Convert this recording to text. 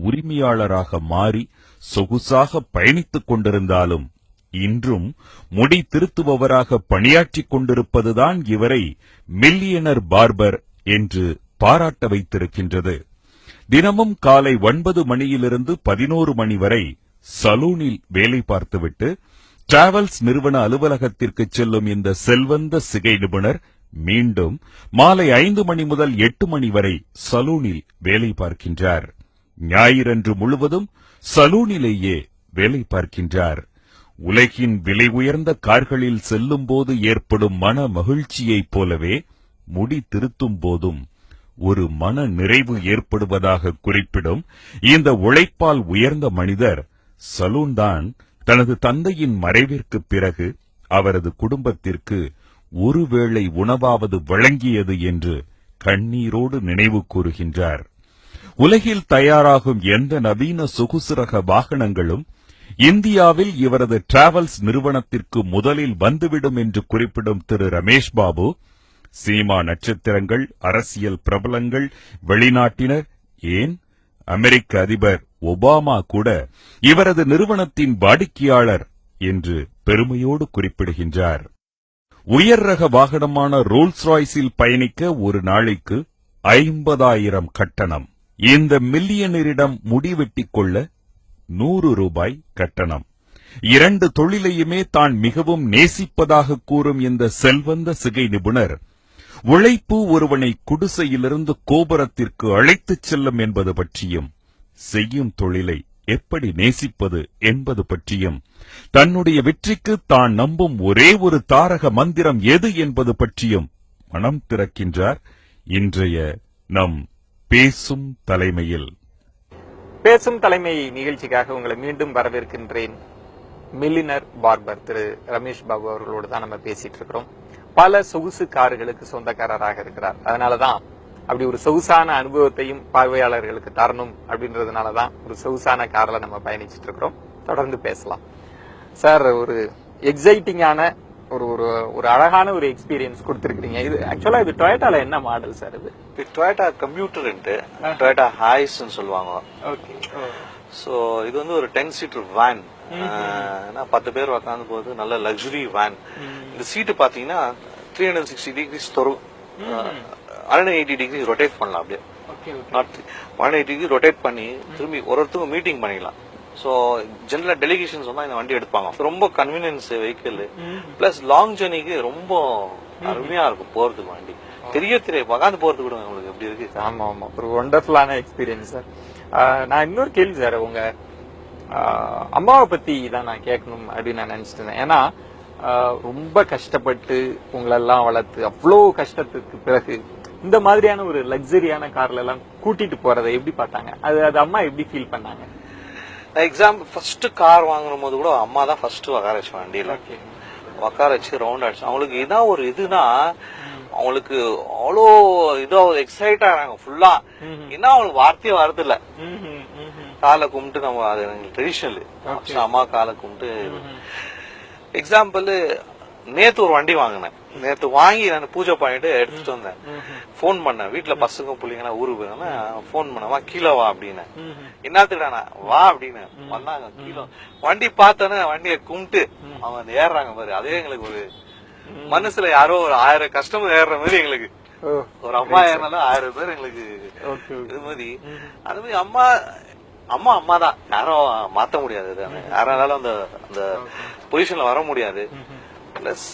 உரிமையாளராக மாறி சொகுசாக பயணித்துக் கொண்டிருந்தாலும் இன்றும் முடி திருத்துபவராக பணியாற்றிக் கொண்டிருப்பதுதான் இவரை மில்லியனர் பார்பர் என்று பாராட்ட வைத்திருக்கின்றது. தினமும் காலை 9 மணியிலிருந்து 11 மணி வரை சலூனில் வேலை பார்த்துவிட்டு டிராவல்ஸ் நிறுவன அலுவலகத்திற்கு செல்லும் இந்த செல்வந்த சிகை நிபுணர் மீண்டும் மாலை 5 மணி முதல் 8 மணி வரை சலூனில் வேலை பார்க்கின்றார். ஞாயிறன்று முழுவதும் சலூனிலேயே வேலை பார்க்கின்றார். உலகின் விலை உயர்ந்த கார்களில் செல்லும் போது ஏற்படும் மன மகிழ்ச்சியைப் போலவே முடி திருத்தும் போதும் ஒரு மன நிறைவு ஏற்படுவதாக குறிப்பிடும் இந்த உழைப்பால் உயர்ந்த மனிதர் சலூன்தான் தனது தந்தையின் மறைவிற்கு பிறகு அவரது குடும்பத்திற்கு ஒருவேளை உணவாவது வழங்கியது என்று கண்ணீரோடு நினைவு கூறுகின்றார். உலகில் தயாராகும் எந்த நவீன சொகுசுரக வாகனங்களும் இந்தியாவில் இவரது டிராவல்ஸ் நிறுவனத்திற்கு முதலில் வந்துவிடும் என்று குறிப்பிடும் திரு ரமேஷ் பாபு, சினிமா நட்சத்திரங்கள், அரசியல் பிரபலங்கள், வெளிநாட்டினர், ஏன் அமெரிக்க அதிபர் ஒபாமா கூட இவரது நிறுவனத்தின் வாடிக்கையாளர் என்று பெருமையோடு குறிப்பிடுகின்றார். உயர் ரக வாகனமான ரோல்ஸ் ராய்ஸில் பயணிக்க ஒரு நாளைக்கு 50,000 கட்டணம். இந்த மில்லியனரிடம் முடிவெட்டிக் கொள்ள 100 ரூபாய் கட்டணம். 2 தொழிலையுமே தான் மிகவும் நேசிப்பதாக கூறும் இந்த செல்வந்த சிகை நிபுணர், உழைப்பு ஒருவனை குடிசையிலிருந்து கோபுரத்திற்கு அழைத்துச் செல்லும் என்பது பற்றியும், செய்யும் தொழிலை எப்படி நேசிப்பது என்பது பற்றியும், தன்னுடைய வெற்றிக்கு தான் நம்பும் ஒரே ஒரு தாரக மந்திரம் எது என்பது பற்றியும் மனம் திறக்கின்றார். இன்றைய நம் பேசும் தலைமையில். பேசும் தலைமை நிகழ்ச்சிக்காக உங்களை மீண்டும் வரவேற்கின்றேன். மில்லியனர் பார்பர் திரு ரமேஷ் பாபு அவர்களோடு தான் நம்ம பேசிட்டு இருக்கிறோம். பல சொகுசு கார்களுக்கு சொந்தக்காரராக இருக்கிறார். அதனாலதான் அப்படி ஒரு சொகுசான அனுபவத்தையும் பார்வையாளர்களுக்கு தரணும் அப்படின்றதுனாலதான் ஒரு சொகுசான கார்ல நம்ம பயணிச்சுட்டு இருக்கிறோம். தொடர்ந்து பேசலாம் சார். ஒரு எக்ஸைட்டிங்கான ஒரு ஒரு அழகான ஒரு எக்ஸ்பீரியன்ஸ் கொடுத்திருக்கீங்க. இது ஆக்சுவலா இது டொயோட்டால என்ன மாடல் சார்? இது டொயோட்டா கம்ப்யூட்டர், டொயோட்டா ஹாய்ஸ் சொல்லுவாங்க. ஓகே. சோ இது வந்து ஒரு 10 சீட்டர் வேன். 10 பேர் உட்காந்து போது நல்ல லக்ஸுரி வேன். இந்த சீட்டு பாத்தீங்கன்னா 360 டிகிரிஸ் தரும், 180 டிகிரி ரொட்டேட் பண்ணலாம். அப்படியே 180 டிகிரி ரொட்டேட் பண்ணி திரும்பி ஒருத்தவங்க மீட்டிங் பண்ணிக்கலாம். சோ ஜெனரலா டெலிகேஷன்ஸ் வந்தா இந்த வண்டி எடுப்பாங்க. ரொம்ப கன்வீனியன்ஸ் வெஹிக்கிள், பிளஸ் லாங் ஜர்னிக்கு ரொம்ப அருமையா இருக்கும் போறதுக்கு. வண்டி தெரிய உட்காந்து போறது கூட உங்களுக்கு எப்படி இருக்கு? ஆமா ஆமா, ஒரு ஒண்டர்ஃபுல்லான எக்ஸ்பீரியன்ஸ் சார். நான் இன்னொரு கேள்வி சார், உங்க அம்மாவை பத்தி தான் நான் கேட்கணும் அப்படின்னு நான் நினைச்சிட்டு இருந்தேன். ஏன்னா ரொம்ப கஷ்டப்பட்டு உங்களெல்லாம் வளர்த்து அவ்வளோ கஷ்டத்துக்கு பிறகு இந்த மாதிரியான ஒரு லக்ஸரியான கார்ல எல்லாம் கூட்டிட்டு போறதை எப்படி பார்த்தாங்க? அது அம்மா எப்படி ஃபீல் பண்ணாங்க? எக்ஸாம்பிள் ஃபர்ஸ்ட் கார் வாங்கணும் போது கூட அம்மா தான் ஃபர்ஸ்ட் உட்கார வச்சு வண்டியில உட்கார வச்சு ரவுண்ட் அடிச்சு. அவங்களுக்கு இதான் ஒரு இதுனா அவங்களுக்கு அவ்வளோ இதோ எக்ஸைட் ஆகிறாங்க ஃபுல்லா. ஏன்னா அவங்களுக்கு வார்த்தையே வரது இல்ல. காலை கும்பிட்டு நம்ம அது ட்ரெடிஷனல் அம்மா காலை கும்பிட்டு. எக்ஸாம்பிள் நேத்து ஒரு வண்டி வாங்கினேன். நேத்து வாங்கி நான் பூஜை பண்ணிட்டு எடுத்துட்டு வந்தேன். போன் பண்ணேன், வீட்டுல பசங்க பிள்ளைங்க ஊருக்கு போயிருந்தேன். போன் பண்ண கீழே வா அப்படின்னு. என்னத்துக்கிட்டானா வா அப்படின்னு வந்தாங்க. கீழே வண்டி பார்த்தோன்னே வண்டியை கும்பிட்டு அவங்க ஏறுறாங்க பாரு. அதே எங்களுக்கு ஒரு மனசுல யாரோ ஒரு 1000 கஸ்டமர் ஏறுற மாதிரி எங்களுக்கு. ஒரு அம்மா ஏறினாலும் 1000 பேர் எங்களுக்கு இது மாதிரி. அது மாதிரி அம்மா தான், யாரும் மாத்த முடியாது. யாராலும் அந்த பொசிஷன்ல வர முடியாது. பிளஸ்